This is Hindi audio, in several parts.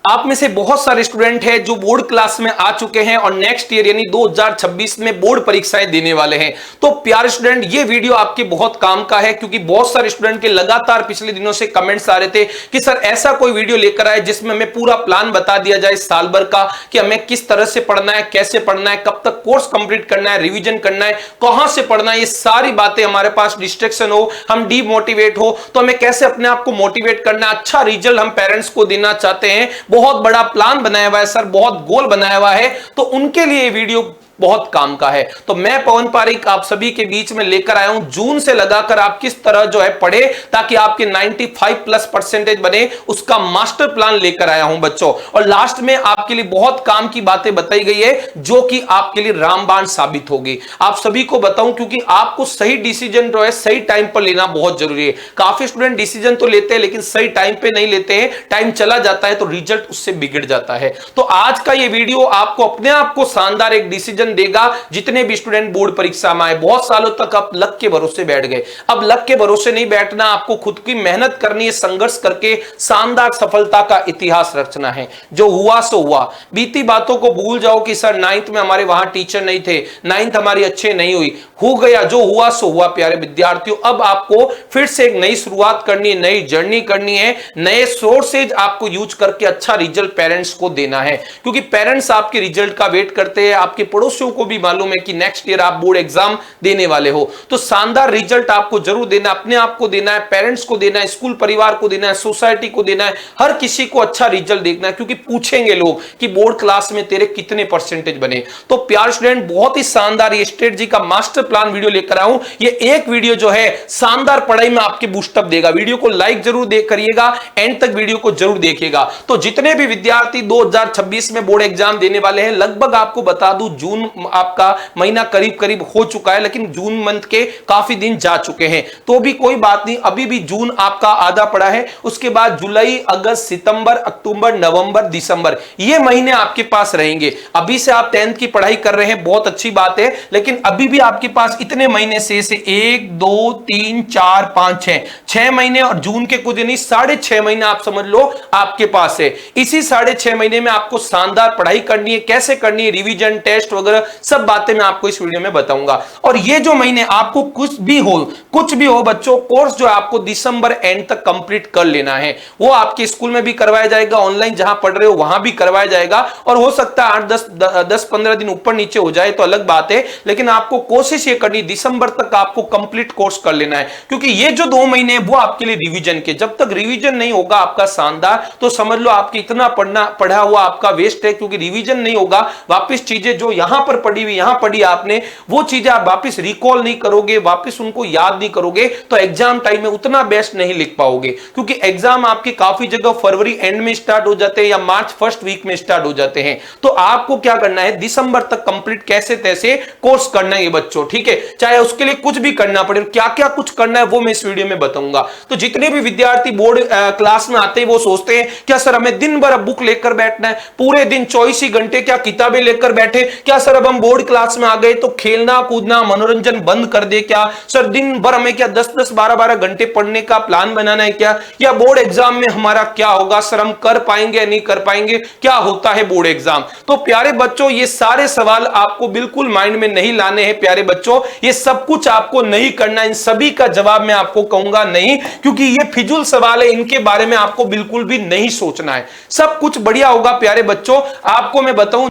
आप में से बहुत सारे स्टूडेंट हैं जो बोर्ड क्लास में आ चुके हैं और नेक्स्ट ईयर यानी 2026 में बोर्ड परीक्षाएं देने वाले हैं। तो प्यारे स्टूडेंट, ये वीडियो आपके बहुत काम का है, क्योंकि बहुत सारे स्टूडेंट के लगातार पिछले दिनों से कमेंट्स आ रहे थे कि सर ऐसा कोई वीडियो लेकर आए जिसमें हमें पूरा प्लान बता दिया जाए साल भर का, कि हमें किस तरह से पढ़ना है, कैसे पढ़ना है, कब तक कोर्स कंप्लीट करना है, रिवीजन करना है, कहां से पढ़ना है, ये सारी बातें हमारे पास डिस्ट्रैक्शन हो, हम डीमोटिवेट हो, तो हमें कैसे अपने आप को मोटिवेट करना, अच्छा रिजल्ट हम पेरेंट्स को देना चाहते हैं, बहुत बड़ा प्लान बनाया हुआ है सर, बहुत गोल बनाया हुआ है, तो उनके लिए वीडियो बहुत काम का है। तो मैं पवन पारिक आप सभी के बीच में लेकर आया हूं जून से लगाकर आप किस तरह जो है पढ़े ताकि आपके 95+ % बने, उसका मास्टर प्लान लेकर आया हूं बच्चों। और लास्ट में आपके लिए बहुत काम की बातें बताई गई है जो कि आपके लिए रामबाण साबित होगी। आप सभी को बताऊं क्योंकि आपको सही डिसीजन जो है सही टाइम पर लेना बहुत जरूरी है। काफी स्टूडेंट डिसीजन तो लेते हैं लेकिन सही टाइम पे नहीं लेते हैं, टाइम चला जाता है तो रिजल्ट उससे बिगड़ जाता है। तो आज का ये वीडियो आपको अपने आप को शानदार एक डिसीजन देगा। जितने भी स्टूडेंट बोर्ड परीक्षा में आए, बहुत सालों तक आप लक के भरोसे बैठ गए, अब लक के भरोसे नहीं बैठना, आपको खुद की मेहनत करनी है, संघर्ष करके शानदार सफलता का इतिहास रचना है। जो हुआ सो हुआ, बीती बातों को भूल जाओ कि सर 9th में हमारे वहां टीचर नहीं थे, 9th हमारी अच्छे नहीं हुई, हो गया जो हुआ सो हुआ। प्यारे विद्यार्थियों, अब आपको फिर से एक नई शुरुआत करनी है, नई जर्नी करनी है, नए सोर्सेज आपको यूज करके अच्छा रिजल्ट पेरेंट्स को देना है, क्योंकि पेरेंट्स आपके रिजल्ट का वेट करते हैं। आपके पड़ोसियों को भी मालूम है कि नेक्स्ट ईयर आप बोर्ड एग्जाम देने वाले हो, तो शानदार रिजल्ट आपको जरूर देना, अपने आप को देना है, पेरेंट्स को देना है, स्कूल परिवार को देना है, सोसाइटी को देना है, हर किसी को अच्छा रिजल्ट देखना है, क्योंकि पूछेंगे लोग कि बोर्ड क्लास में तेरे कितने % बने। तो प्यारे स्टूडेंट, बहुत ही शानदार ये स्ट्रेटजी का मास्टर प्लान वीडियो लेकर आया हूं। ये एक वीडियो जो है शानदार पढ़ाई में आपके बूस्टअप देगा। वीडियो को लाइक जरूर करिएगा, एंड तक वीडियो को जरूर देखिएगा। तो जितने भी विद्यार्थी 2026 में बोर्ड एग्जाम देने वाले हैं, लगभग आपको बता दूं जून आपका महीना करीब करीब हो चुका है, लेकिन जून मंथ के काफी दिन जा चुके हैं, तो भी कोई बात नहीं, अभी भी जून आपका आधा पड़ा है। उसके बाद जुलाई, अगस्त, सितंबर, अक्टूबर, नवंबर, दिसंबर, ये महीने आपके पास रहेंगे। अभी से आप 10th की पढ़ाई कर रहे हैं, बहुत अच्छी बात है, लेकिन अभी भी आपके पास इतने महीने से 1 2 3 4 5 6 महीने, और जून के कुछ नहीं 6.5 महीने आप समझ लो आपके पास है। इसी 6.5 महीने में आपको शानदार पढ़ाई करनी है। कैसे करनी है, रिवीजन, टेस्ट वगैरह सब बातें मैं आपको इस वीडियो में बताऊंगा। और ये जो महीने आपको कुछ भी हो बच्चों, कोर्स जो आपको दिसंबर एंड तक कंप्लीट कर लेना है, वो आपके स्कूल में भी करवाया जाएगा, ऑनलाइन जहां पढ़ रहे हो वहां भी करवाया जाएगा, और हो सकता है 8-10-15 दिन ऊपर नीचे हो जाए तो अलग बात है, लेकिन आपको कोशिश ये करनी दिसंबर तक आपको कंप्लीट कोर्स कर लेना है, क्योंकि ये जो 2 महीने वो आपके लिए रिवीजन के, जब तक रिवीजन नहीं होगा आपका शानदार, तो समझ लो आपकी इतना पढ़ा हुआ आपका वेस्ट है, क्योंकि रिवीजन नहीं होगा, वापिस चीजें जो यहां पर पढ़ी हुई यहां पढ़ी आपने, वो चीजें आप वापस रिकॉल नहीं करोगे, वापस उनको याद नहीं करोगे, तो एग्जाम टाइम में उतना बेस्ट नहीं लिख पाओगे, क्योंकि एग्जाम आपके काफी जगह फरवरी एंड में स्टार्ट हो जाते हैं या मार्च फर्स्ट वीक में स्टार्ट हो जाते हैं। तो आपको क्या करना है, दिसंबर तक कंप्लीट कैसे तैसे कोर्स करना है ये बच्चों, ठीक है, चाहे उसके लिए कुछ भी करना पड़े, क्या क्या कुछ करना है वो मैं इस वीडियो में बताऊंगा। तो जितने भी विद्यार्थी बोर्ड क्लास में आते हैं वो सोचते हैं क्या सर हमें दिन भर बुक लेकर बैठना है, पूरे दिन 24 ही घंटे क्या किताबें लेकर बैठे, क्या सर अब हम बोर्ड क्लास में आ गए तो खेलना कूदना मनोरंजन बंद कर दे क्या, सर दिन भर हमें क्या 10-10 12-12 घंटे पढ़ने का प्लान बनाना है क्या, या बोर्ड एग्जाम में हमारा क्या होगा, सर हम कर पाएंगे या नहीं कर पाएंगे, क्या होता है बोर्ड एग्जाम। तो प्यारे बच्चों, ये सारे सवाल आपको बिल्कुल माइंड में नहीं लाने हैं प्यारे बच्चों, ये सब कुछ आपको नहीं करना, इन सभी का जवाब मैं आपको कहूंगा नहीं, क्योंकि ये फिजूल सवाल है, इनके बारे में आपको बिल्कुल भी नहीं सोचना है, सब कुछ बढ़िया होगा प्यारे बच्चों। आपको मैं बताऊं,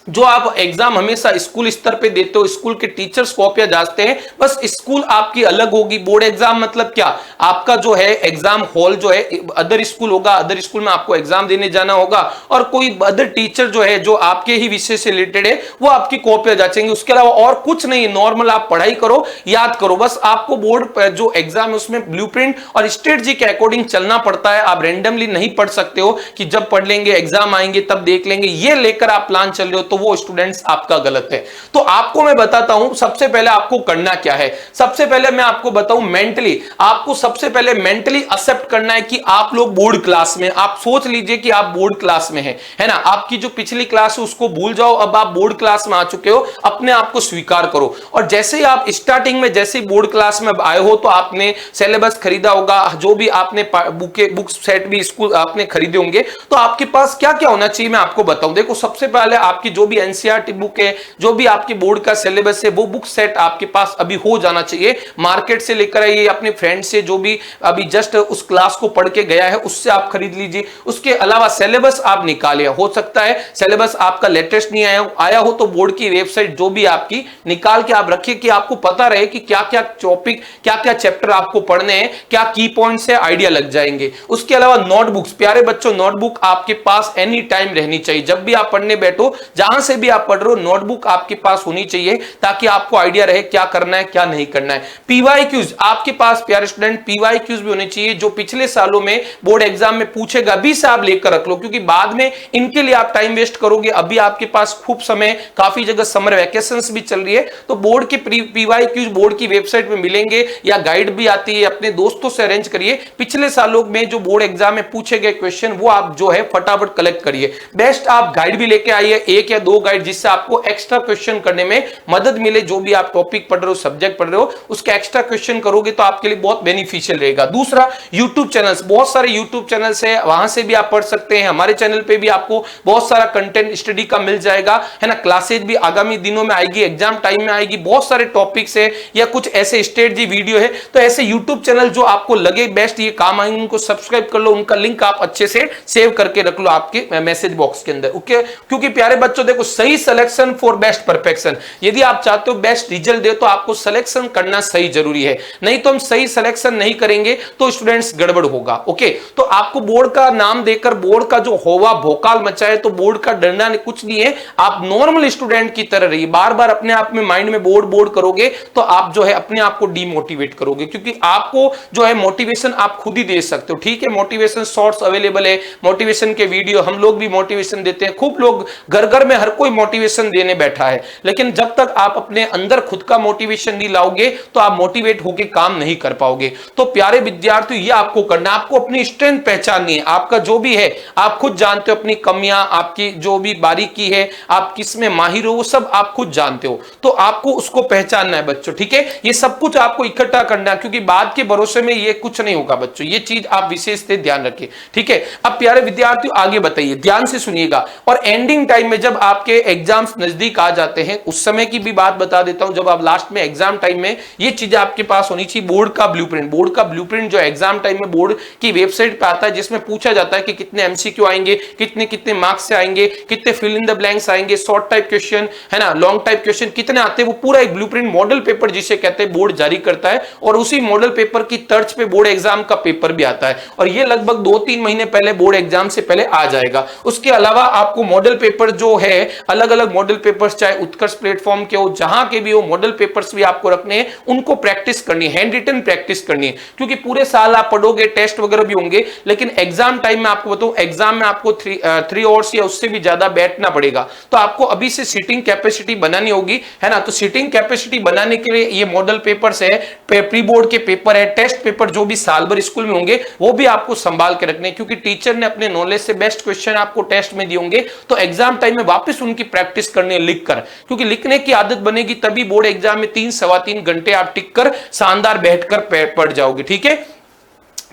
जो आप एग्जाम हमेशा स्कूल स्तर पे देते हो, स्कूल के टीचर्स कॉपियां जांचते हैं, बस स्कूल आपकी अलग होगी। बोर्ड एग्जाम मतलब क्या, आपका जो है एग्जाम हॉल जो है अदर स्कूल होगा, अदर स्कूल में आपको एग्जाम देने जाना होगा, और कोई अदर टीचर जो है जो आपके ही विषय से रिलेटेड है वो आपकी कॉपियां जांचेंगे, उसके अलावा और कुछ नहीं। नॉर्मल आप पढ़ाई करो, याद करो, बस आपको बोर्ड जो एग्जाम है उसमें ब्लूप्रिंट और स्ट्रेटजी के अकॉर्डिंग चलना पड़ता है। आप रेंडमली नहीं पढ़ सकते हो कि जब पढ़ लेंगे एग्जाम आएंगे तब देख लेंगे, ये लेकर आप प्लान चल रहे हो तो तो वो स्टूडेंट्स आपका गलत है। तो आपको मैं बताता हूं सबसे पहले आपको करना क्या है। सबसे पहले मैं आपको बताऊं मेंटली, आपको सबसे पहले मेंटली एक्सेप्ट करना है कि आप लोग बोर्ड क्लास में, आप सोच लीजिए कि आप बोर्ड क्लास में हैं, है ना। आपकी जो पिछली क्लास है उसको भूल जाओ, अब आप बोर्ड क्लास में आ चुके हो, अपने आप को स्वीकार करो। और जैसे ही आप स्टार्टिंग में जैसे बोर्ड क्लास में आए हो तो आपने सिलेबस खरीदा होगा, जो भी आपने बुक सेट भी स्कूल आपने खरीदे होंगे, तो आपके पास क्या क्या होना चाहिए मैं आपको बताऊं। देखो सबसे पहले आपकी जो भी एनसीईआरटी बुक है, जो भी आपके बोर्ड का सिलेबस है, वो बुक सेट आपके पास अभी हो जाना चाहिए। मार्केट से लेकर आइए, अपने फ्रेंड से जो भी अभी जस्ट उस क्लास को पढ़ के गया है उससे आप खरीद लीजिए। उसके अलावा सिलेबस आप निकालिए, हो सकता है सिलेबस आपका लेटेस्ट नहीं आया हो तो बोर्ड की वेबसाइट जो भी आपकी निकाल के आप रखिए कि आपको पता रहे कि क्या क्या टॉपिक, क्या क्या चैप्टर आपको पढ़ने हैं, क्या की पॉइंट्स है, आइडिया लग जाएंगे। उसके अलावा नोटबुक्स, प्यारे बच्चों नोटबुक आपके पास एनी टाइम रहनी चाहिए। जब भी आप पढ़ने बैठो, जहां से भी आप पढ़ रहे हो, नोटबुक आपके पास होनी चाहिए ताकि आपको आइडिया रहे क्या करना है क्या नहीं करना है। पीवाईक्यूज आपके पास प्यारे स्टूडेंट, पीवाईक्यूज भी होने चाहिए जो पिछले सालों में बोर्ड एग्जाम में पूछेगा, अभी से आप लेकर रख लो, क्योंकि बाद में इनके लिए आप टाइम वेस्ट करोगे। अभी आपके पास खूब समय, काफी जगह समर वैकेशंस भी चल रही है, तो बोर्ड के पीवाईक्यूज बोर्ड की वेबसाइट में मिलेंगे या गाइड भी आती है, अपने दोस्तों से अरेंज करिए। पिछले सालों में जो बोर्ड एग्जाम में पूछे गए क्वेश्चन वो आप जो है फटाफट कलेक्ट करिए। बेस्ट आप गाइड भी लेके आइए, एक या दो गाइड, जिससे आपको एक्स्ट्रा क्वेश्चन करने में मदद मिले। जो भी आप टॉपिक पढ़ रहे हो, सब्जेक्ट पढ़ रहे हो, उसके एक्स्ट्रा क्वेश्चन करोगे तो आपके लिए बहुत बेनिफिशियल रहेगा। दूसरा, यूट्यूब चैनल्स, बहुत सारे यूट्यूब चैनल्स है, वहां से भी आप पढ़ सकते हैं। हमारे चैनल पे भी आपको बहुत सारा कंटेंट स्टडी का मिल जाएगा, है ना। क्लासेज भी आगामी दिनों में आएगी, एग्जाम टाइम में आएगी, बहुत सारे टॉपिक्स है या कुछ ऐसे स्ट्रेटजी वीडियो है, तो ऐसे यूट्यूब चैनल जो आपको लगे बेस्ट ये काम आएंगे उनको सब्सक्राइब कर लो, उनका लिंक आप अच्छे से सेव करके रख लो आपके मैसेज बॉक्स के अंदर, ओके। क्योंकि प्यारे बच्चों देखो, सही सिलेक्शन फॉर बेस्ट परफेक्शन, यदि आप चाहते हो बेस्ट रिजल्ट दे तो आपको सिलेक्शन करना सही जरूरी है, नहीं तो हम सही सिलेक्शन नहीं करेंगे तो स्टूडेंट्स गड़बड़ होगा, ओके। तो आपको बोर्ड का नाम देकर बोर्ड का जो होवा भोकाल मचाए तो बोर्ड का डरना कुछ नहीं है। आप नॉर्मल स्टूडेंट की तरह रहिए, बार बार अपने आप में माइंड में बोर्ड बोर्ड करोगे तो आप जो है अपने आप को डीमोटिवेट करोगे, क्योंकि आपको जो है मोटिवेशन आप खुद ही दे सकते हो, ठीक है। मोटिवेशन शॉर्ट्स अवेलेबल है, मोटिवेशन के वीडियो, हम लोग भी मोटिवेशन देते हैं, खूब लोग घर घर में हर कोई मोटिवेशन देने बैठा है, लेकिन जब तक आप अपने अंदर खुद का मोटिवेशन नहीं लाओगे तो आप मोटिवेट होकर काम नहीं कर पाओगे। तो प्यारे विद्यार्थियों, ये आपको करना, आपको अपनी स्ट्रेंथ पहचाननी है, आपका जो भी है आप खुद जानते हो, अपनी कमियां, आपकी जो भी बारीकी है, आप किस में माहिर हो, वो सब आप खुद जानते हो, तो आपको उसको पहचानना है बच्चों, ठीक है। ये सब कुछ आपको इकट्ठा करना है, क्योंकि बाद के भरोसे में ये कुछ नहीं होगा बच्चों, ये चीज आप विशेष से ध्यान रखिए, ठीक है। अब प्यारे विद्यार्थियों आगे बताइए, ध्यान से सुनिएगा। और एंडिंग टाइम में जब आपके एग्जाम्स नजदीक आ जाते हैं, उस समय की भी बात बता देता हूं, जब आप लास्ट में एग्जाम टाइम में ये चीजें आपके पास होनी चाहिए, बोर्ड का ब्लूप्रिंट। बोर्ड का ब्लूप्रिंट जो एग्जाम टाइम में बोर्ड की वेबसाइट पे आता है, जिसमें पूछा जाता है कि कितने एमसीक्यू आएंगे, कितने कितने मार्क्स से आएंगे, कितने फिल इन द ब्लैंक्स आएंगे, शॉर्ट टाइप क्वेश्चन, है ना, लॉन्ग टाइप क्वेश्चन कितने आते हैं, वो पूरा एक ब्लूप्रिंट मॉडल पेपर जिसे कहते हैं बोर्ड जारी करता है, और उसी मॉडल पेपर की तर्ज पे बोर्ड एग्जाम का पेपर भी आता है, और ये लगभग 2-3 महीने पहले बोर्ड एग्जाम से पहले आ जाएगा। उसके अलावा आपको मॉडल पेपर जो है, अलग अलग मॉडल पेपर्स, चाहे उत्कर्ष प्लेटफॉर्म के हो, जहां के भी हो, मॉडल पेपर्स भी आपको रखने हैं, उनको प्रैक्टिस करनी है, हैंड रिटन प्रैक्टिस करनी है, क्योंकि पूरे साल आप पढ़ोगे, टेस्ट वगैरह भी होंगे, लेकिन एग्जाम टाइम में आपको बताऊं, एग्जाम में आपको 3 आवर्स या उससे भी ज्यादा बैठना पड़ेगा, तो आपको अभी से सीटिंग कैपेसिटी बनानी होगी, है ना। तो सीटिंग कैपेसिटी बनाने के लिए ये मॉडल पेपर्स है, प्री बोर्ड के पेपर है, टेस्ट पेपर जो भी साल भर स्कूल में होंगे वो भी आपको संभाल के रखने, क्योंकि टीचर ने अपने नॉलेज से बेस्ट क्वेश्चन आपको टेस्ट में दिए होंगे, तो एग्जाम टाइम में वापस उनकी प्रैक्टिस करनी है लिखकर, क्योंकि लिखने की आदत बनेगी तभी बोर्ड एग्जाम में 3-3.25 घंटे आप टिक कर शानदार बैठकर पढ़ जाओगे, ठीक है।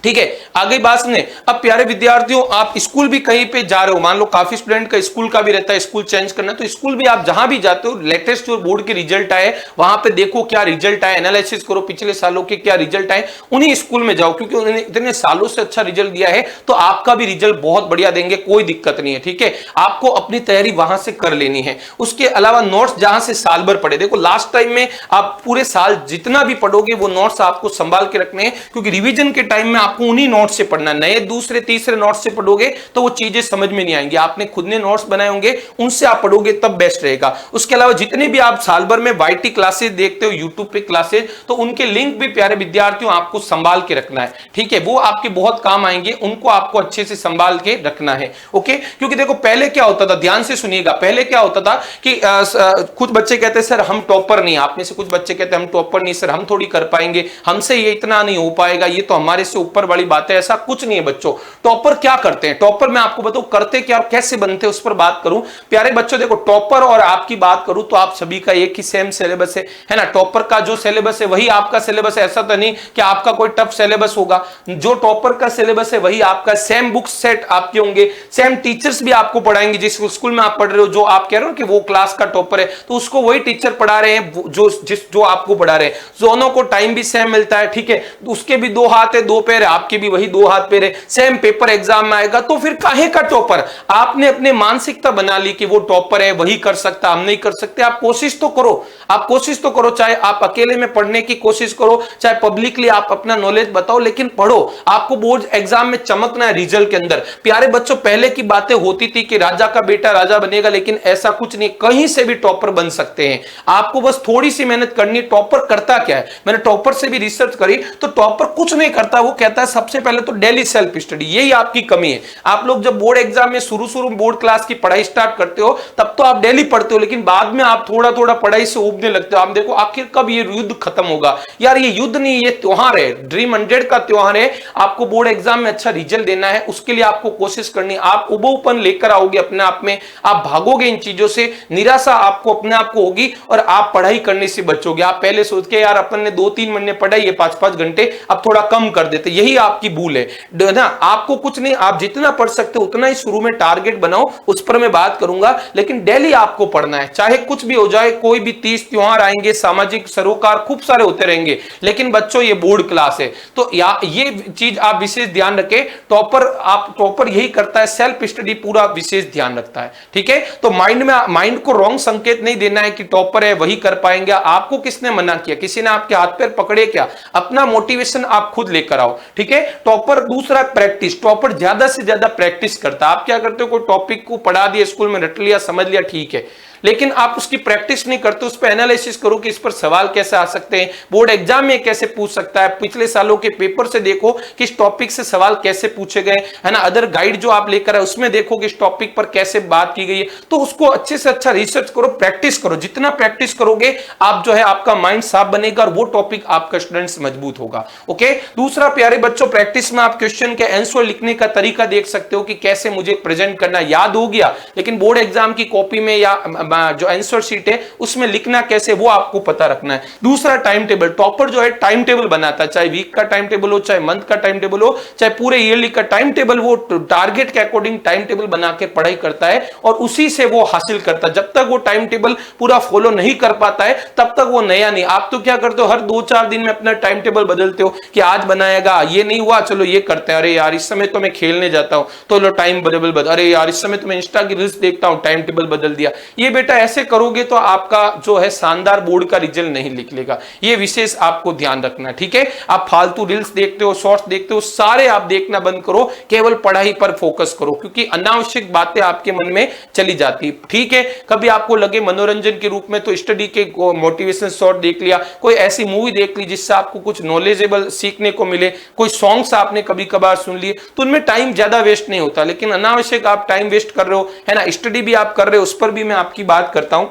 ठीक है, आगे बात सुने। अब प्यारे विद्यार्थियों, आप स्कूल भी कहीं पे जा रहे हो, मान लो काफी स्टूडेंट का स्कूल का भी रहता है, स्कूल चेंज करना, तो स्कूल भी आप जहां भी जाते हो, लेटेस्ट जो बोर्ड के रिजल्ट आए वहां पे देखो क्या रिजल्ट आए, एनालिसिस करो पिछले सालों के क्या रिजल्ट आए, उन्हीं स्कूल में जाओ, क्योंकि उन्होंने इतने सालों से अच्छा रिजल्ट दिया है तो आपका भी रिजल्ट बहुत बढ़िया देंगे, कोई दिक्कत नहीं है, ठीक है। आपको अपनी तैयारी वहां से कर लेनी है। उसके अलावा नोट्स जहां से साल भर पढ़े, देखो लास्ट टाइम में आप पूरे साल जितना भी पढ़ोगे वो नोट्स आपको संभाल के रखने हैं, क्योंकि रिवीजन के टाइम में आप आपको उन्हीं नोट्स से पढ़ना है। नए दूसरे तीसरे नोट्स से पढ़ोगे तो वो चीजें समझ में नहीं आएंगी। आपने खुद ने नोट्स बनाए होंगे, उनसे आप पढ़ोगे तब बेस्ट रहेगा। उसके अलावा जितने भी आप साल भर में वाईटी क्लासेस देखते हो यूट्यूब पे क्लासेस, तो उनके लिंक भी प्यारे विद्यार्थियों आपको संभाल के रखना है, ठीक है। वो आपके बहुत काम आएंगे, उनको आपको अच्छे से संभाल के रखना है, ओके। क्योंकि देखो पहले क्या होता था, ध्यान से सुनिएगा, पहले क्या होता था कि कुछ बच्चे कहते हैं सर हम टॉपर नहीं, आप में से कुछ बच्चे कहते हैं हम टॉपर नहीं सर, हम थोड़ी कर पाएंगे, हमसे ये इतना नहीं हो पाएगा, ये तो हमारे से ऊपर वाली बात है। ऐसा कुछ नहीं है बच्चों। टॉपर क्या करते हैं, टॉपर मैं आपको बताऊं करते क्या और कैसे बनते हैं, उस पर बात करूं। प्यारे बच्चों देखो, टॉपर और आपकी बात करूं तो आप सभी का एक ही सेम सिलेबस है ना। टॉपर का जो सिलेबस है वही आपका सिलेबस है, ऐसा तो नहीं कि आपका कोई टफ सिलेबस होगा। जो टॉपर का सिलेबस है वही आपका, सेम बुक सेट आपके होंगे, सेम टीचर्स भी आपको पढ़ाएंगे। जिस स्कूल में आप पढ़ रहे हो, जो आप कह रहे हो कि वो क्लास का टॉपर है, तो उसको वही टीचर पढ़ा रहे हैं जो आपको पढ़ा रहे हैं। दोनों को टाइम भी सेम मिलता है, ठीक है। उसके भी 2 हाथ है 2 पैर है, आपके भी वही 2 हाथ पैर है, सेम पेपर एग्जाम में आएगा। तो फिर काहे का टॉपर? आपने अपने मानसिकता बना ली कि वो टॉपर है, वही कर सकता, हम नहीं कर सकते। आप कोशिश तो करो, आप कोशिश तो करो, चाहे आप अकेले में पढ़ने की कोशिश करो, चाहे पब्लिकली आप अपना नॉलेज बताओ, लेकिन पढ़ो। आपको बोर्ड एग्जाम में चमकना है रिजल्ट के अंदर। प्यारे बच्चों, पहले की बातें होती थी कि राजा का बेटा राजा बनेगा, लेकिन ऐसा कुछ नहीं, कहीं से भी टॉपर बन सकते हैं। आपको बस थोड़ी सी मेहनत करनी। टॉपर करता क्या है, मैंने टॉपर से भी रिसर्च करी, तो टॉपर कुछ नहीं करता। वो कहता है सबसे पहले तो डेली सेल्फ स्टडी, यही आपकी कमी है। आप लोग जब बोर्ड एग्जाम में शुरू बोर्ड क्लास की पढ़ाई स्टार्ट करते हो, तब तो आप डेली पढ़ते हो, लेकिन बाद में आप थोड़ा थोड़ा पढ़ाई से उबने लगते हो। आप देखो आखिर कब ये युद्ध खत्म होगा। यार ये युद्ध नहीं, ये त्योहार है, ड्रीम 100 का त्योहार है। आपको बोर्ड एग्जाम में अच्छा रिजल्ट देना है, उसके लिए आपको कोशिश करनी। आप उबोपन लेकर आओगे अपने आप में, आप भागोगे इन चीजों से, निराशा आपको अपने आप को होगी और आप पढ़ाई करने से बचोगे। आप पहले सोच के यार अपन ने 2-3 महीने पढ़ाई है 5-5 घंटे, अब थोड़ा कम कर देते, यही आपकी भूल है ना। आपको कुछ नहीं, आप जितना पढ़ सकते हो उतना ही शुरू में टारगेट बनाओ, उस पर मैं बात करूंगा, लेकिन डेली आपको पढ़ना है, चाहे कुछ भी हो जाए। कोई भी 30 त्योहार आएंगे, सामाजिक सरोकार खूब सारे होते रहेंगे, लेकिन बच्चों ये बोर्ड क्लास है, तो ये चीज आप विशेष ध्यान रखें। टॉपर यही करता है, सेल्फ स्टडी पूरा विशेष ध्यान रखता है, ठीक है। तो माइंड को रॉन्ग संकेत नहीं देना है कि टॉपर है वही कर पाएंगे। आपको किसने मना किया? किसी ने आपके हाथ पैर पकड़े क्या? अपना मोटिवेशन आप खुद लेकर आओ, ठीक है। टॉपर दूसरा प्रैक्टिस, टॉपर ज्यादा से ज्यादा प्रैक्टिस करता है। आप क्या करते हो, कोई टॉपिक को पढ़ा दिया, स्कूल में रट लिया, समझ लिया, ठीक है, लेकिन आप उसकी प्रैक्टिस नहीं करते, उस पर एनालिसिस करो कि इस पर सवाल कैसे आ सकते हैं, बोर्ड एग्जाम में कैसे पूछ सकता है। पिछले सालों के पेपर से देखो कि इस टॉपिक से सवाल कैसे पूछे गए, है ना। अदर गाइड जो आप लेकर आए उसमें देखो कि इस टॉपिक पर कैसे बात की गई है। तो उसको अच्छे से अच्छा रिसर्च करो, प्रैक्टिस करो। जितना प्रैक्टिस करोगे आप जो है आपका माइंड साफ बनेगा और वो टॉपिक आपका स्टूडेंट्स मजबूत होगा, ओके। दूसरा प्यारे बच्चों, प्रैक्टिस में आप क्वेश्चन के आंसर लिखने का तरीका देख सकते हो कि कैसे मुझे प्रेजेंट करना। याद हो गया, लेकिन बोर्ड एग्जाम की कॉपी में या जो आंसर शीट है उसमें लिखना कैसे वो आपको पता रखना है। दूसरा टाइम टेबल, टॉपर जो है टाइम टेबल बनाता है, चाहे वीक का टाइम टेबल हो, चाहे मंथ का टाइम टेबल हो, चाहे पूरे ईयरली का टाइम टेबल, वो टारगेट के अकॉर्डिंग टाइम टेबल बना के पढ़ाई करता है और उसी से वो हासिल करता है। जब तक वो टाइम टेबल पूरा फॉलो नहीं कर पाता है तब तक वो नया नहीं। आप तो क्या करते हो, हर 2-4 दिन में अपना टाइम टेबल बदलते हो कि आज बनाएगा, ये नहीं हुआ चलो ये करते हैं, अरे यार इस समय तो मैं खेलने जाता हूं तो लो टाइम बदल, अरे यार इस समय तो मैं इंस्टा की रील्स देखता हूं, टाइम टेबल बदल दिया। ये बेटा ऐसे करोगे तो आपका जो है शानदार बोर्ड का रिजल्ट नहीं निकलेगा। ये विशेष आपको ध्यान रखना, ठीक है। आप फालतू रील्स देखते हो, शॉर्ट्स देखते हो, सारे आप देखना बंद करो, केवल पढ़ाई पर फोकस करो, क्योंकि अनावश्यक बातें आपके मन में चली जाती, ठीक है। कभी आपको लगे मनोरंजन के रूप में तो स्टडी के मोटिवेशन शॉर्ट देख लिया, कोई ऐसी मूवी देख ली जिससे आपको कुछ नॉलेजेबल सीखने को मिले, कोई सॉन्ग्स आपने कभी कभार सुन लिए, तो उनमें टाइम ज्यादा वेस्ट नहीं होता। लेकिन अनावश्यक आप टाइम वेस्ट कर रहे हो, है ना। स्टडी भी आप कर रहे हो, उस पर भी मैं आपकी बात करता हूं,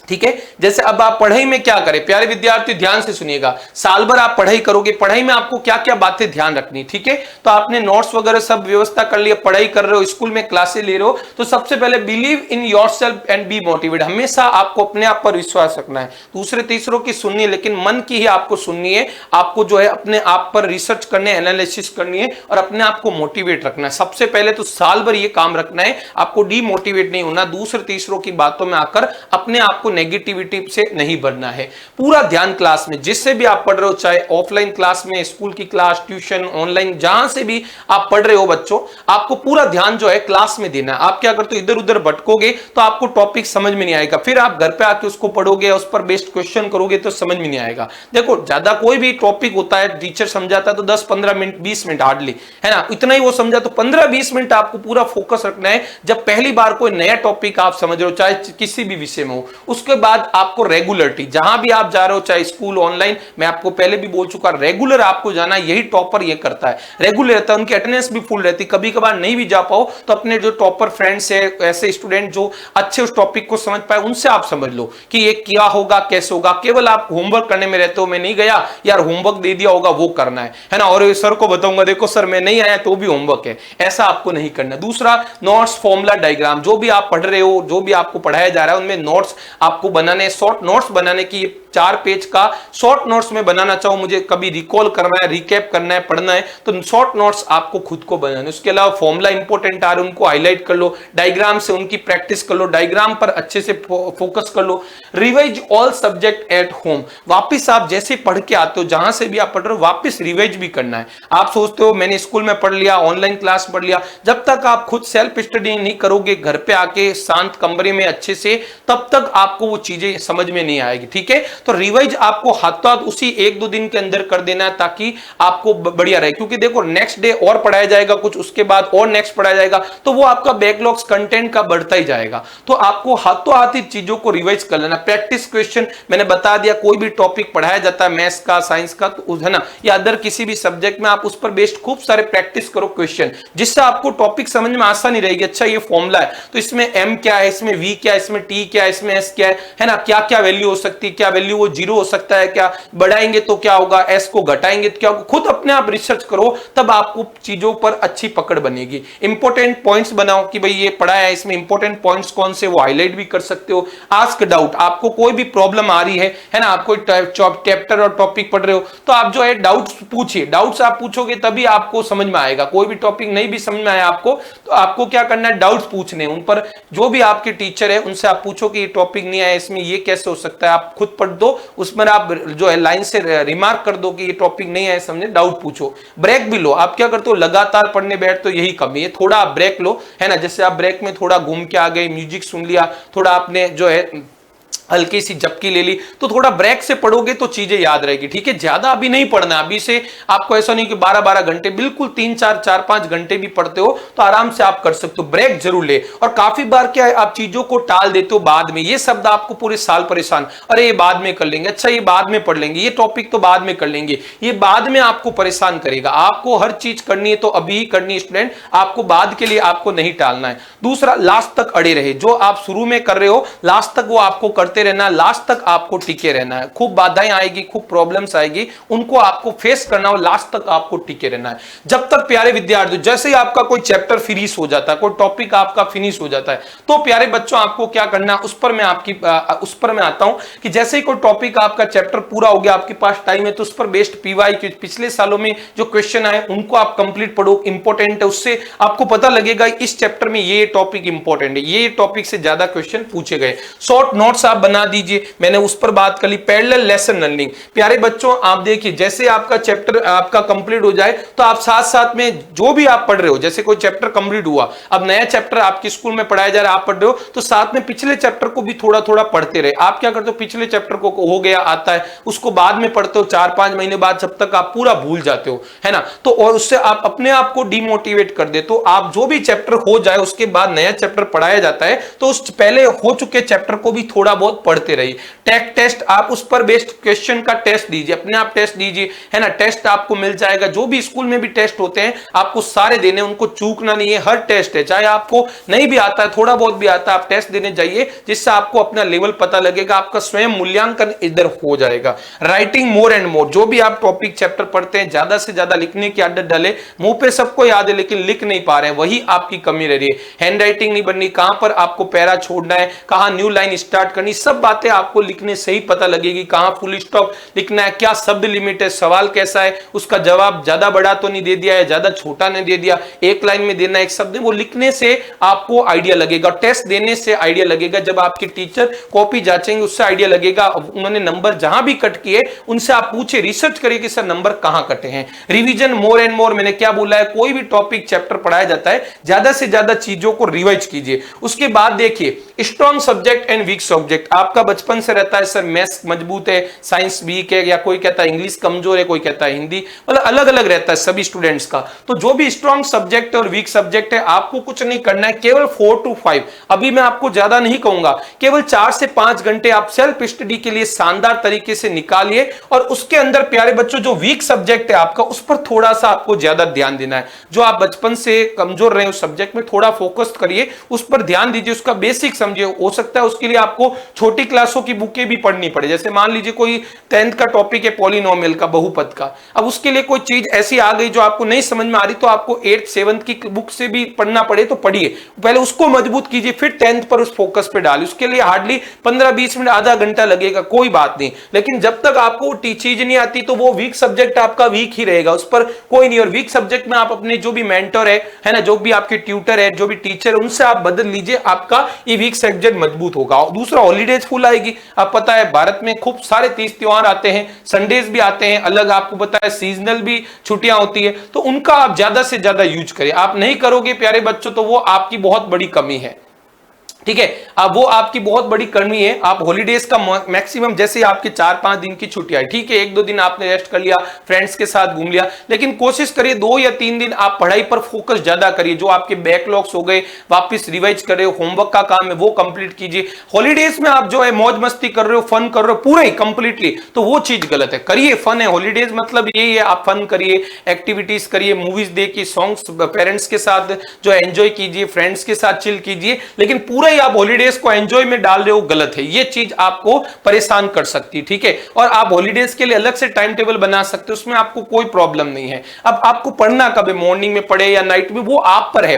ठीक है। जैसे अब आप पढ़ाई में क्या करें, प्यारे विद्यार्थी ध्यान से सुनिएगा। साल भर आप पढ़ाई करोगे, पढ़ाई में आपको क्या क्या बातें ध्यान रखनी, ठीक है। तो आपने नोट्स वगैरह सब व्यवस्था कर लिया, पढ़ाई कर रहे हो, स्कूल में क्लासेस ले रहे हो, तो सबसे पहले believe in yourself and be motivated. हमेशा आपको अपने आप पर विश्वास रखना है। दूसरे तीसरों की सुननी है, लेकिन मन की ही आपको सुननी है। आपको जो है अपने आप पर रिसर्च करने, एनालिसिस करनी है और अपने आप को मोटिवेट रखना है। सबसे पहले तो साल भर ये काम रखना है, आपको डीमोटिवेट नहीं होना, दूसरे तीसरों की बातों में आकर अपने आप को नेगेटिविटी से नहीं भरना है। पूरा ध्यान क्लास में, जिससे भी आप पढ़ रहे हो, चाहे ऑफलाइन क्लास में, स्कूल की क्लास, ट्यूशन, ऑनलाइन, जहां से भी आप पढ़ रहे हो बच्चों, आपको पूरा ध्यान जो है क्लास में देना है। आप क्या करते हो, इधर उधर भटकोगे तो आपको टॉपिक समझ में नहीं आएगा, फिर आप घर पे आके उसको पढ़ोगे, उस पर बेस्ड क्वेश्चन करोगे तो समझ में नहीं आएगा। देखो, ज्यादा कोई भी टॉपिक होता है, टीचर समझाता है तो 10-15 मिनट, 20 मिनट हार्डली, है ना, इतना ही वो समझा, तो 15-20 मिनट आपको पूरा फोकस रखना है। जब पहली बार कोई नया टॉपिक आप समझ रहे हो, चाहे किसी भी विषय में हो, उसके बाद आपको रेगुलरिटी, जहां भी आप जा रहे हो, चाहे स्कूल, ऑनलाइन, मैं आपको पहले भी बोल चुका, रेगुलर आपको जाना, यही टॉपर ये करता है, रेगुलर रहता है, उनकी अटेंडेंस भी फुल रहती। कभी कभार नहीं भी जा पाओ तो अपने जो टॉपर फ्रेंड्स है, ऐसे स्टूडेंट जो अच्छे उस टॉपिक को समझ पाए, उनसे आप समझ लो कि ये क्या होगा, कैसे होगा। केवल आप होमवर्क करने में रहते हो, मैं नहीं गया यार, होमवर्क दे दिया होगा, वो करना है ना, और सर को बताऊंगा, देखो सर मैं नहीं आया तो भी होमवर्क है, ऐसा आपको नहीं करना। दूसरा, नोट्स, फॉर्मूला, डायग्राम, जो भी आप पढ़ रहे हो, जो भी आपको पढ़ाया जा रहा है, उनमें नोट्स आपको बनाने, शॉर्ट नोट्स बनाने की, 4 पेज का शॉर्ट नोट्स में बनाना चाहूं, मुझे कभी रिकॉल करना है, रिकैप करना है, पढ़ना है, तो शॉर्ट नोट्स आपको खुद को बनाने। उसके अलावा फॉर्मूला इंपॉर्टेंट आ रहे उनको हाईलाइट कर लो, डायग्राम से उनकी प्रैक्टिस कर लो, डायग्राम पर अच्छे से फोकस कर लो। Revise all subject at home, वापिस आप जैसे पढ़ के आते हो, जहां से भी आप पढ़ रहे हो, वापिस रिवाइज भी करना है। आप सोचते हो मैंने स्कूल में पढ़ लिया, ऑनलाइन क्लास पढ़ लिया, जब तक आप खुद सेल्फ स्टडी नहीं करोगे घर पे आके शांत कमरे में अच्छे से, तब तक आपको वो चीजें समझ में नहीं आएगी। ठीक है, तो रिवाइज आपको हाथों हाथ उसी 1-2 दिन के अंदर कर देना है, ताकि आपको बढ़िया रहे। क्योंकि देखो, नेक्स्ट डे और पढ़ाया जाएगा कुछ, उसके बाद और नेक्स्ट पढ़ाया जाएगा, तो वो आपका बैकलॉग्स कंटेंट का बढ़ता ही जाएगा। तो आपको हाथों हाथ ही चीजों को रिवाइज कर लेना। प्रैक्टिस क्वेश्चन मैंने बता दिया, कोई भी टॉपिक पढ़ाया जाता है, मैथ्स का, साइंस का, तो है ना, या अदर किसी भी सब्जेक्ट में, आप उस पर बेस्ड खूब सारे प्रैक्टिस करो क्वेश्चन, जिससे आपको टॉपिक समझ में आसानी रहेगी। अच्छा, ये फॉर्मूला है तो इसमें m क्या है, इसमें v क्या है, इसमें t क्या है, इसमें s क्या है ना, क्या क्या वैल्यू हो सकती है, क्या वैल्यू वो 0 हो सकता है, क्या बढ़ाएंगे तो क्या होगा, s को घटाएंगे तो क्या होगा। खुद अपने आप रिसर्च करो, तब आपको चीजों पर अच्छी पकड़ बनेगी। इंपॉर्टेंट पॉइंट्स बनाओ कि भाई ये पढ़ा है, इसमें इंपॉर्टेंट पॉइंट्स कौन से, वो हाईलाइट भी कर सकते हो। आस्क डाउट, आपको कोई भी प्रॉब्लम आ रही है ना, आप कोई चैप्टर और टॉपिक पढ़ रहे हो, तो आप जो है डाउट्स पूछिए। डाउट्स आप पूछोगे तभी आपको समझ में आएगा। कोई भी टॉपिक नहीं भी समझ में आया आपको, तो आपको क्या करना है, डाउट्स पूछने, उन पर जो भी आपके टीचर है उनसे आप पूछो कि ये टॉपिक नहीं आया, इसमें ये कैसे हो सकता है। आप खुद पढ़ दो, उसमें आप जो है लाइन से रिमार्क कर दो कि ये टॉपिक नहीं आया समझे, डाउट पूछो। ब्रेक भी लो, आप क्या करते हो, लगातार पढ़ने बैठ तो यही कमी है, थोड़ा आप ब्रेक लो, है ना। जैसे आप ब्रेक में थोड़ा घूम के आ गए, म्यूजिक सुन लिया, थोड़ा आपने जो है हल्की सी झपकी ले ली, तो थोड़ा ब्रेक से पढ़ोगे तो चीजें याद रहेगी। ठीक है, ज्यादा अभी नहीं पढ़ना, अभी से आपको ऐसा नहीं कि 12-12 घंटे, बिल्कुल 3-4-4-5 घंटे भी पढ़ते हो तो आराम से आप कर सकते हो। ब्रेक जरूर ले। और काफी बार क्या है, आप चीजों को टाल देते हो बाद में, ये शब्द आपको पूरे साल परेशान, अरे ये बाद में कर लेंगे, अच्छा ये बाद में पढ़ लेंगे, ये टॉपिक तो बाद में कर लेंगे, ये बाद में आपको परेशान करेगा। आपको हर चीज करनी है तो अभी ही करनी है स्टूडेंट, आपको बाद के लिए आपको नहीं टालना है। दूसरा, लास्ट तक अड़े रहे, जो आप शुरू में कर रहे हो लास्ट तक वो आपको करते रहना, लास्ट तक आपको टिके रहना है। खूब बाधाएं आएगी, खूब प्रॉब्लम्स आएगी, उनको आपको फेस करना हो, लास्ट तक आपको टिके रहना है। जब तक प्यारे विद्यार्थी, जैसे ही आपका कोई चैप्टर फिनिश हो जाता है, कोई टॉपिक आपका फिनिश हो जाता है, तो प्यारे बच्चों आपको क्या करना है, उस पर मैं आता हूं कि जैसे ही कोई टॉपिक आपका चैप्टर पूरा हो गया, आपके पास टाइम है, तो उस पर बेस्ड पीवाई पिछले सालों में जो क्वेश्चन आए उनको आप कंप्लीट पढ़ो, इंपॉर्टेंट है, उससे आपको पता लगेगा इस चैप्टर में ये टॉपिक इंपॉर्टेंट है, ये टॉपिक से ज्यादा क्वेश्चन पूछे गए। शॉर्ट नोट्स आप बना दीजिए, मैंने उस पर बात कर ली। पैरेलल लेसन लर्निंग, प्यारे बच्चों आप देखिए, जैसे आपका चैप्टर आपका कंप्लीट हो जाए तो आप साथ साथ में जो भी आप पढ़ रहे हो, जैसे कोई चैप्टर कंप्लीट हुआ, अब नया चैप्टर आपके स्कूल में पढ़ाया जा रहा है, आप पढ़ रहे हो, तो साथ में पिछले चैप्टर को भी थोड़ा थोड़ा पढ़ते रहे। आप क्या करते हो, पिछले चैप्टर को हो गया आता है, उसको बाद में पढ़ते हो 4-5 महीने बाद, जब तक आप पूरा भूल जाते हो, है ना। तो और उससे आप अपने आप को डिमोटिवेट कर दे। तो आप जो भी चैप्टर हो जाए उसके बाद नया चैप्टर पढ़ाया जाता है, तो उस पहले हो चुके चैप्टर को भी थोड़ा बहुत पढ़ते रहिए। टेक टेस्ट, आप उस पर बेस्ड क्वेश्चन का टेस्ट दीजिए, अपने आप टेस्ट दीजिए, है ना। टेस्ट आपको मिल जाएगा, जो भी स्कूल में भी टेस्ट होते हैं आपको सारे देने, उनको चूकना नहीं है। हर टेस्ट है, चाहे आपको नहीं भी आता है, थोड़ा बहुत भी आता है, आप टेस्ट देने जाइए, जिससे आपको अपना लेवल पता लगेगा, आपका स्वयं मूल्यांकन इधर हो जाएगा। राइटिंग मोर एंड मोर, जो भी आप टॉपिक चैप्टर पढ़ते हैं ज्यादा से ज्यादा लिखने की आदत डाले। मुंह पे सबको याद है लेकिन लिख नहीं पा रहे हैं, वही आपकी कमी रह रही है। हैंड राइटिंग नहीं बननी, कहां पर आपको पैरा छोड़ना है, कहां न्यू लाइन स्टार्ट करनी, सब बातें आपको लिखने से ही पता लगेगी, कहां फुल स्टॉप लिखना है, क्या शब्द लिमिट है, सवाल कैसा है, उसका जवाब ज्यादा बड़ा तो नहीं दे दिया है, ज्यादा छोटा नहीं दे दिया, एक लाइन में देना एक शब्द, वो लिखने से आपको आइडिया लगेगा, टेस्ट देने से आइडिया लगेगा, जब आपके टीचर कॉपी जांचेंगे उससे आइडिया लगेगा, उन्होंने नंबर जहां भी कट किए उनसे आप पूछे, रिसर्च करिए कि सर नंबर कहां कटे हैं। रिवीजन मोर एंड मोर, मैंने क्या बोला है, कोई भी टॉपिक चैप्टर पढ़ाया जाता है ज्यादा से ज्यादा चीजों को रिवाइज कीजिए। उसके बाद देखिए strong subject and weak subject, आपका बचपन से रहता है सर मैथ्स मजबूत है, साइंस वीक है, या कोई कहता है इंग्लिश कमजोर है, कोई कहता है हिंदी, मतलब अलग अलग रहता है सभी स्टूडेंट्स का। तो जो भी स्ट्रॉन्ग सब्जेक्ट और वीक सब्जेक्ट है, आपको कुछ नहीं करना है, केवल 4 to 5, अभी मैं आपको ज्यादा नहीं कहूंगा, केवल 4 से 5 घंटे आप सेल्फ स्टडी के लिए शानदार तरीके से निकालिए, और उसके अंदर प्यारे बच्चों जो वीक सब्जेक्ट है आपका, उस पर थोड़ा सा आपको ज्यादा ध्यान देना है। जो आप बचपन से कमजोर रहे उस सब्जेक्ट में थोड़ा फोकस करिए, उस पर ध्यान दीजिए, उसका बेसिक समझिए। हो सकता है उसके लिए आपको छोटी क्लासों की बुकें भी पढ़नी पड़े, जैसे मान लीजिए कोई 10th का टॉपिक है पॉलिनोमियल का, बहुपद का, अब उसके लिए कोई चीज ऐसी आ गई जो आपको नहीं समझ में आ रही, तो आपको 8th 7th की बुक से भी पढ़ना पड़े तो पढ़िए, पहले उसको मजबूत कीजिए, फिर 10th पर उस फोकस पे डालिए। उसके लिए हार्डली 15-20 मिनट आधा घंटा लगेगा, कोई बात नहीं, लेकिन जब तक आपको चीज नहीं आती तो वो वीक सब्जेक्ट आपका वीक ही रहेगा, उस पर कोई नहीं। और वीक सब्जेक्ट में आप अपने जो भी मेंटर है ना, जो भी आपके ट्यूटर है, जो भी टीचर है, उनसे आप बदल लीजिए, आपका ये वीक सब्जेक्ट मजबूत होगा। दूसरा हॉलीडेज फुल आएगी, आप पता है भारत में खूब सारे 30 त्योहार आते हैं, संडेज भी आते हैं अलग, आपको पता है सीजनल भी छुट्टियां होती है, तो उनका आप ज्यादा से ज्यादा यूज करें। आप नहीं करोगे प्यारे बच्चों तो वो आपकी बहुत बड़ी कमी है, ठीक है, अब वो आपकी बहुत बड़ी कमी है। आप हॉलीडेज का मैक्सिमम, जैसे आपके 4-5 दिन की छुट्टी है, ठीक है, 1-2 दिन आपने रेस्ट कर लिया, फ्रेंड्स के साथ घूम लिया, लेकिन कोशिश करिए 2 या 3 दिन आप पढ़ाई पर फोकस ज्यादा करिए। जो आपके बैकलॉग्स हो गए वापस रिवाइज कर रहे हो, होमवर्क का काम है वो कंप्लीट कीजिए। हॉलीडेज में आप जो है मौज मस्ती कर रहे हो, फन कर रहे हो पूरा ही कंप्लीटली, तो वो चीज गलत है। करिए, फन है, हॉलीडेज मतलब यही है, आप फन करिए, एक्टिविटीज करिए, मूवीज देखिए, सॉन्ग्स पेरेंट्स के साथ जो एंजॉय कीजिए, फ्रेंड्स के साथ चिल कीजिए, लेकिन पूरा आप हॉलीडेज को एंजॉय में डाल रहे हो, गलत है, ये चीज आपको परेशान कर सकती है, ठीक है। और आप हॉलीडेज के लिए अलग से टाइम टेबल बना सकते हो, उसमें आपको कोई प्रॉब्लम नहीं है। अब आपको पढ़ना कब है, मॉर्निंग में पढ़े या नाइट में, वो आप पर है,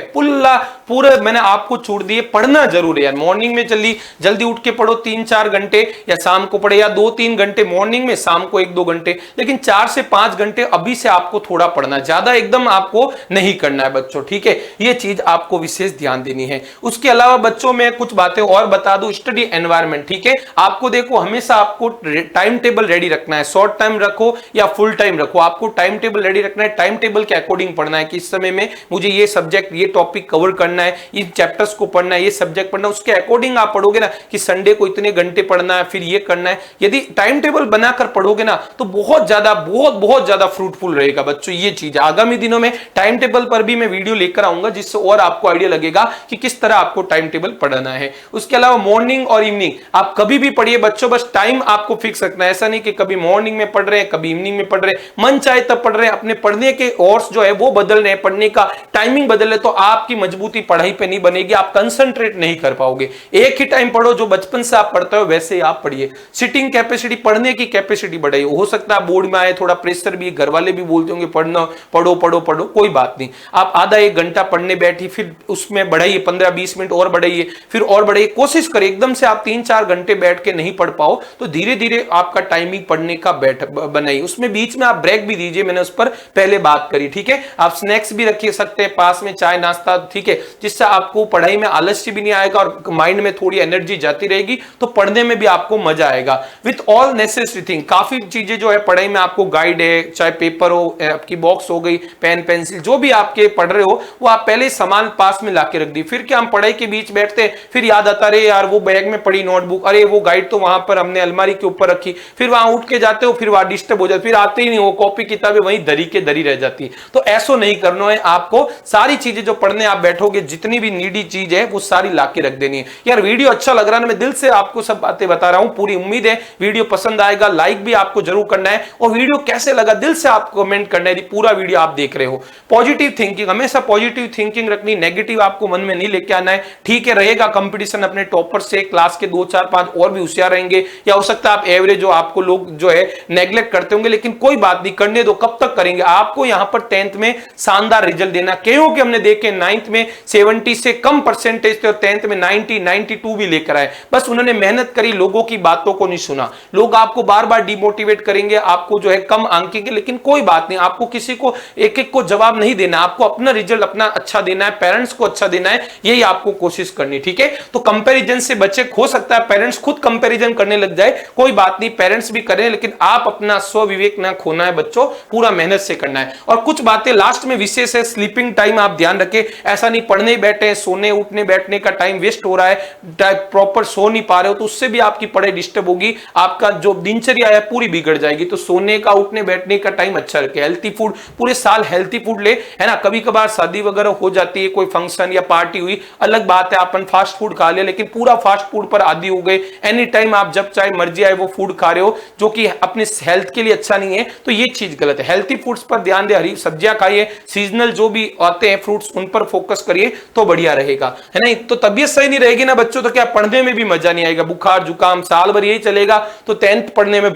पूरे मैंने आपको छूट दिए, पढ़ना जरूर है यार। मॉर्निंग में जल्दी उठ के पढ़ो 3-4 घंटे, या शाम को पढ़े, या 2-3 घंटे मॉर्निंग में, शाम को 1-2 घंटे, लेकिन 4 से 5 घंटे अभी से आपको थोड़ा पढ़ना, ज्यादा एकदम आपको नहीं करना है बच्चों, ठीक है। ये चीज आपको विशेष ध्यान देनी है। उसके अलावा बच्चों में कुछ बातें और बता दूं, स्टडी एनवायरनमेंट, ठीक है, आपको देखो हमेशा आपको टाइम टेबल रेडी रखना है, शॉर्ट टाइम रखो या फुल टाइम रखो, आपको टाइम टेबल रेडी रखना है। टाइम टेबल के अकॉर्डिंग पढ़ना है कि इस समय में मुझे ये सब्जेक्ट, ये टॉपिक कवर करना है, इन चैप्टर्स को पढ़ना है, ये सब्जेक्ट पढ़ना है, उसके अकॉर्डिंग आप पढ़ोगे ना कि संडे को इतने घंटे पढ़ना है, फिर ये करना है। यदि टाइम टेबल बनाकर पढ़ोगे ना तो बहुत ज्यादा फ्रूटफुल रहेगा बच्चों। ये चीज आगामी दिनों में टाइम टेबल पर भी मैं वीडियो लेकर आऊंगा, जिससे और आपको आइडिया लगेगा कि किस तरह आपको टाइम टेबल पढ़ना है। उसके अलावा मॉर्निंग और इवनिंग आप कभी भी पढ़िए बच्चों, बस टाइम आपको फिक्स रखना है। ऐसा नहीं कि कभी मॉर्निंग में पढ़ रहे हैं, कभी इवनिंग में पढ़ रहे हैं, मन चाहे तब पढ़ रहे हैं। अपने पढ़ने के ऑर्स जो है वो बदल रहे हैं, पढ़ने का टाइमिंग बदल रहे, तो आपकी मजबूती पढ़ाई पे नहीं बनेगी, आप कंसंट्रेट नहीं कर पाओगे। एक ही टाइम पढ़ो, जो बचपन से आप पढ़ते हो वैसे ही आप पढ़िए। सिटिंग कैपेसिटी, पढ़ने की कैपेसिटी बढ़ाइए। हो सकता है बोर्ड में आए थोड़ा प्रेशर भी, घर वाले भी बोलते होंगे पढ़ना, पढ़ो पढ़ो पढ़ो, कोई बात नहीं, आप आधा 1 घंटा पढ़ने बैठी, फिर उसमें बढ़ाइए 15-20 मिनट और बढ़ाइए, फिर और बढ़ाइए। कोशिश करें एकदम से आप 3-4 घंटे बैठ के नहीं पढ़ पाओ तो धीरे धीरे आपका टाइमिंग पढ़ने का बनाइए। उसमें बीच में आप ब्रेक भी दीजिए, मैंने उस पर पहले बात करी, ठीक है। आप स्नैक्स भी रख सकते हैं पास में, चाय नाश्ता, ठीक है, जिससे आपको पढ़ाई में आलस्य भी नहीं आएगा और माइंड में थोड़ी एनर्जी जाती रहेगी, तो पढ़ने में भी आपको मजा आएगा। विथ ऑल नेसेसरी थिंग, काफी चीजें जो है पढ़ाई में आपको गाइड है, चाहे पेपर हो, आपकी बॉक्स हो गई, पेन पेंसिल, जो भी आपके पढ़ रहे हो वो आप पहले सामान पास में लाके रख दी। फिर क्या हम पढ़ाई के बीच बैठते हैं, फिर याद आता रे यार वो बैग में पड़ी नोटबुक, अरे वो गाइड तो वहां पर हमने अलमारी के ऊपर रखी, फिर वहां उठ के जाते हो, फिर वहां डिस्टर्ब हो जाते, फिर आते ही नहीं, वो कॉपी किताबें वहीं दरी के दरी रह जाती। तो ऐसा नहीं करना है आपको, सारी चीजें जो पढ़ने आप बैठोगे, जितनी भी नीडी चीज है वो सारी लाके रख देनी है। यार वीडियो अच्छा लग रहा है ना, मैं दिल से आपको सब बातें बता रहा हूं, पूरी उम्मीद है वीडियो पसंद आएगा। लाइक भी आपको जरूर करना है, और वीडियो कैसे लगा दिल से आप कमेंट करना है। पूरा वीडियो आप देख रहे हो, पॉजिटिव थिंकिंग, हमेशा पॉजिटिव थिंकिंग रखनी, नेगेटिव आपको मन में नहीं लेके आना है, ठीक है। रहेगा रहेगा कंपटीशन अपने टॉपर से, क्लास के 2 4 5 और भी होशियार रहेंगे, या हो सकता है आप एवरेज जो आपको लोग जो है नेग्लेक्ट करते होंगे, लेकिन कोई बात नहीं, करने दो, कब तक करेंगे। आपको यहां पर 10th में शानदार रिजल्ट देना, क्योंकि हमने देखे 9th में 70 से कम परसेंटेज थे और 10th में 90 92 भी लेकर आए। बस उन्होंने मेहनत करी, लोगों की बातों को नहीं सुना। लोग आपको बार बार डिमोटिवेट करेंगे, आपको जो है कम आंकेंगे, लेकिन कोई बात नहीं, आपको किसी को एक एक को जवाब नहीं देना, आपको अपना रिजल्ट अपना अच्छा देना है, पेरेंट्स को अच्छा देना है, यही आपको कोशिश करनी। ठीक है, तो कंपैरिजन से बचे। हो सकता है पेरेंट्स खुद कंपैरिजन करने लग जाए, कोई बात नहीं, पेरेंट्स भी करें, लेकिन आप अपना स्व विवेक ना खोना है बच्चों, पूरा मेहनत से करना है। और कुछ बातें लास्ट में विशेष है, स्लीपिंग टाइम आप ध्यान रखें, ऐसा नहीं पढ़ने बैठे हैं, सोने उठने बैठने का टाइम वेस्ट हो रहा है, प्रॉपर सो नहीं पा रहे हो, तो उससे भी आपकी पढ़ाई डिस्टर्ब होगी, आपका जो दिनचर्या है पूरी बिगड़ जाएगी। तो सोने का उठने बैठने का टाइम अच्छा रखे, हेल्थी फूड, पूरे साल हेल्थी फूड ले, है ना। कभी कभार शादी वगैरह हो जाती है, कोई फंक्शन या पार्टी हुई, अलग बात है, अपन फास्ट फूड खा लिया, लेकिन पूरा फास्ट फूड पर आदी हो गए, एनी टाइम आप जब चाहे मर्जी आए वो फूड खा रहे हो, जो कि अपने हेल्थ के लिए अच्छा नहीं है, तो ये चीज गलत है। हेल्थी फूड्स पर ध्यान दे, हरी सब्जियां खाइए, सीजनल जो भी आते हैं फ्रूट्स उन पर फोकस करिए, तो बढ़िया रहेगा, है ना। तो तबीयत सही नहीं रहेगी ना बच्चों, तो क्या पढ़ने में भी मजा नहीं आएगा, बुखार जुकाम साल भर यही चलेगा, तो 10th पढ़ने में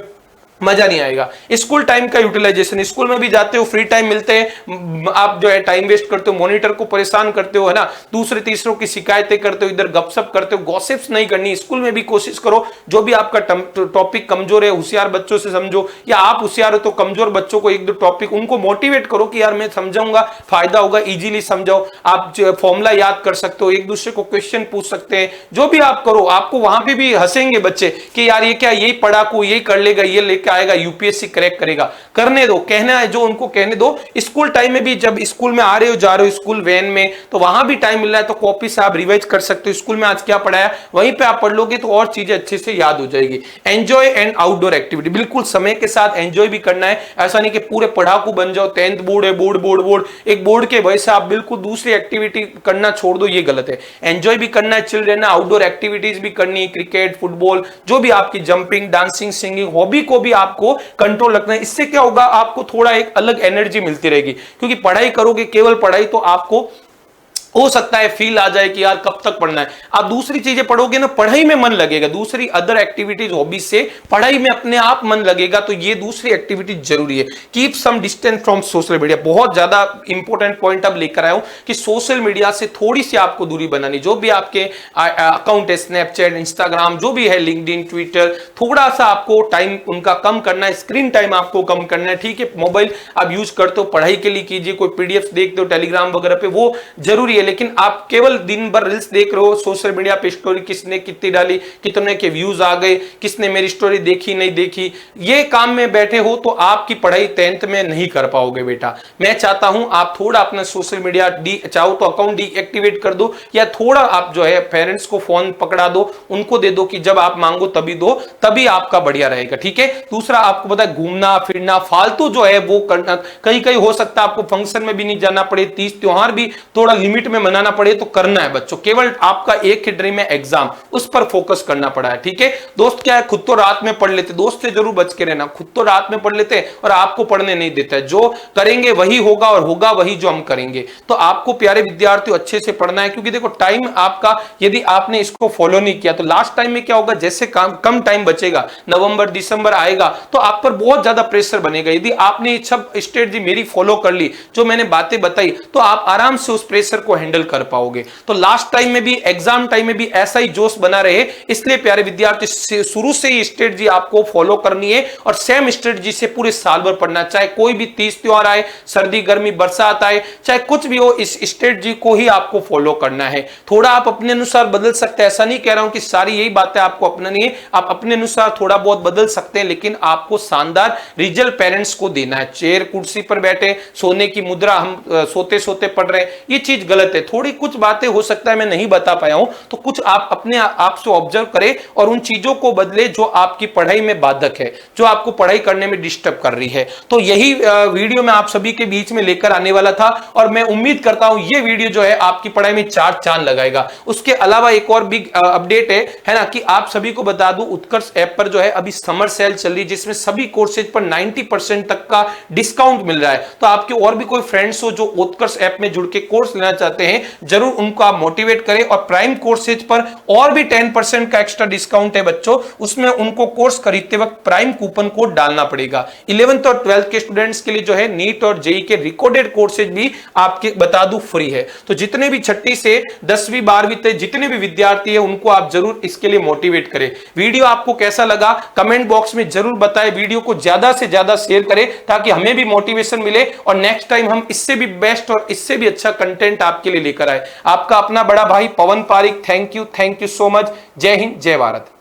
मजा नहीं आएगा। स्कूल टाइम का यूटिलाइजेशन, स्कूल में भी जाते हो, फ्री टाइम मिलते हैं, आप जो है टाइम वेस्ट करते हो, मॉनिटर को परेशान करते हो, है ना, दूसरे तीसरों की शिकायतें करते हो, इधर गपशप करते हो, गॉसिप्स नहीं करनी। स्कूल में भी कोशिश करो, जो भी आपका टॉपिक कमजोर है, होशियार बच्चों से समझो, या आप होशियार हो तो कमजोर बच्चों को एक दो टॉपिक उनको मोटिवेट करो कि यार मैं समझाऊंगा, फायदा होगा, इजीली समझाओ। आप फॉर्मूला याद कर सकते हो, एक दूसरे को क्वेश्चन पूछ सकते हैं, जो भी आप करो, आपको वहां पे भी हंसेंगे बच्चे कि यार ये क्या, यही पढ़ाकू यही कर लेगा, ये लेके आएगा, यूपीएससी क्रैक करेगा। करने दो, कहना है जो उनको कहने दो। स्कूल टाइम में भी जब स्कूल में आ रहे हो, जा रहे हो स्कूल वैन में, तो वहां भी टाइम मिल रहा है, तो कॉपी से आप रिवाइज कर सकते हो, स्कूल में आज क्या पढ़ाया वहीं पे आप पढ़ लोगे, तो और चीजें अच्छे से याद हो जाएगी। एंजॉय एंड आउटडोर एक्टिविटी, बिल्कुल समय के साथ एंजॉय भी करना है, ऐसा नहीं कि पूरे पढ़ाकू बन जाओ, 10th बोर्ड है, बोर्ड एक बोर्ड के वजह से आप बिल्कुल दूसरी एक्टिविटी करना छोड़ दो, ये गलत है। एंजॉय भी करना है, चिल रहना, आउटडोर एक्टिविटीज भी करनी है, क्रिकेट फुटबॉल जो भी आपकी, जंपिंग डांसिंग सिंगिंग हॉबी को भी आपको कंट्रोल रखना है। इससे क्या होगा, आपको थोड़ा एक अलग एनर्जी मिलती रहेगी, क्योंकि पढ़ाई करोगे केवल पढ़ाई, तो आपको हो सकता है फील आ जाए कि यार कब तक पढ़ना है। आप दूसरी चीजें पढ़ोगे ना, पढ़ाई में मन लगेगा, दूसरी अदर एक्टिविटीज हॉबीज से पढ़ाई में अपने आप मन लगेगा, तो ये दूसरी एक्टिविटी जरूरी है। Keep some distance from social media, बहुत ज्यादा इंपॉर्टेंट पॉइंट अब लेकर आया हूं कि सोशल मीडिया से थोड़ी सी आपको दूरी बनानी। जो भी आपके अकाउंट है, स्नैपचैट इंस्टाग्राम जो भी है, लिंक्डइन ट्विटर, थोड़ा सा आपको टाइम उनका कम करना है, स्क्रीन टाइम आपको कम करना है। ठीक है, मोबाइल आप यूज करते हो, पढ़ाई के लिए कीजिए, कोई पीडीएफ देखते हो टेलीग्राम वगैरह पे, वो जरूरी है, लेकिन आप केवल दिन भर रील्स देख रहे हो, सोशल मीडिया पे स्टोरी किसने कितनी डाली, कितने के व्यूज आ गए, किसने मेरी स्टोरी देखी नहीं देखी, ये काम में बैठे हो, तो आपकी पढ़ाई 10th में नहीं कर पाओगे बेटा। मैं चाहता हूं आप थोड़ा अपना सोशल मीडिया चाहो तो अकाउंट डीएक्टिवेट कर दो, या थोड़ा आप जो है पेरेंट्स को फोन पकड़ा दो, उनको दे दो कि जब आप मांगो तभी दो, तभी आपका बढ़िया रहेगा। ठीक है, दूसरा आपको पता है, घूमना फिरना फालतू जो है वो करना, कहीं कहीं हो सकता है आपको फंक्शन में भी नहीं जाना पड़े, तीज त्योहार भी थोड़ा लिमिट में मनाना पड़े, तो करना है बच्चों। केवल आपका एक ही ड्रीम है एग्जाम, उस पर फोकस करना पड़ा है। ठीक है दोस्त, क्या है, खुद तो रात में पढ़ लेते, दोस्त से जरूर बच के रहना, खुद तो रात में पढ़ लेते और आपको पढ़ने नहीं देता है। जो करेंगे वही होगा, और होगा वही जो हम करेंगे। तो आपको प्यारे विद्यार्थियों अच्छे से पढ़ना है, क्योंकि देखो टाइम आपका, यदि आपने इसको फॉलो नहीं किया तो लास्ट टाइम में क्या होगा, जैसे कम टाइम बचेगा, नवंबर दिसंबर आएगा, तो आप पर बहुत ज्यादा प्रेशर बनेगा। यदि आपने सब स्ट्रेटजी मेरी फॉलो कर ली, जो मैंने बातें बताई, तो आप आराम से उस प्रेशर को हैंडल कर पाओगे। तो लास्ट टाइम में भी, एग्जाम टाइम में भी ऐसा ही जोश बना रहे, इसलिए प्यारे विद्यार्थी शुरू से ही स्ट्रेटजी आपको फॉलो करनी है, और सेम स्ट्रेटजी से पूरे साल भर पढ़ना, चाहे कोई भी तीज त्योहार आए, सर्दी गर्मी बरसात आए, चाहे कुछ भी हो, इस स्ट्रेटजी को ही आपको फॉलो करना है। थोड़ा आप अपने अनुसार बदल सकते हैं, ऐसा नहीं कह रहा हूं कि सारी यही बातें आपको अपनानी है, आप अपने अनुसार थोड़ा बहुत बदल सकते हैं, लेकिन आपको शानदार रिजल्ट पेरेंट्स को देना है। चेयर कुर्सी पर बैठे सोने की मुद्रा, हम सोते सोते पढ़ रहे हैं, ये चीज गलत है। थोड़ी कुछ बातें हो सकता है मैं नहीं बता पाया हूं, तो कुछ आप अपने आप से ऑब्जर्व करें और उन चीजों को बदले जो आपकी पढ़ाई में बाधक है, जो आपको पढ़ाई करने में डिस्टर्ब कर रही है। तो यही वीडियो मैं आप सभी के बीच में लेकर आने वाला था, और मैं उम्मीद करता हूं ये वीडियो जो है आपकी पढ़ाई में 4 चांद लगाएगा। उसके अलावा एक और बिग अपडेट है ना, कि आप सभी को बता दूं, उत्कर्ष ऐप पर जो है अभी समर सेल चल रही है, जिसमें सभी कोर्सेज पर 90% तक का डिस्काउंट मिल रहा है। तो आपके और भी कोई फ्रेंड्स हो जो उत्कर्ष ऐप में जुड़ के कोर्स लेना चाहते करते हैं, जरूर उनको आप मोटिवेट करें। और प्राइम कोर्सेज पर और भी 10% का एक्स्ट्रा डिस्काउंट है बच्चों, उसमें उनको कोर्स खरीदते वक्त प्राइम कूपन कोड डालना पड़ेगा। 11th और 12th के स्टूडेंट्स के लिए जो है नीट और जेई के रिकॉर्डेड कोर्सेज भी आपके बता दूं फ्री है। तो जितने भी 6ठी से 10वीं 12वीं तक जितने भी विद्यार्थी है उनको आप जरूर इसके लिए मोटिवेट करें। वीडियो आपको कैसा लगा कमेंट बॉक्स में जरूर बताएं, वीडियो को ज्यादा से ज्यादा शेयर करें ताकि हमें भी मोटिवेशन मिले और नेक्स्ट टाइम हम इससे भी बेस्ट और इससे भी अच्छा कंटेंट आपके लिए लेकर आए। आपका अपना बड़ा भाई Pawan Pareek, thank you so much. जय हिंद, जय भारत।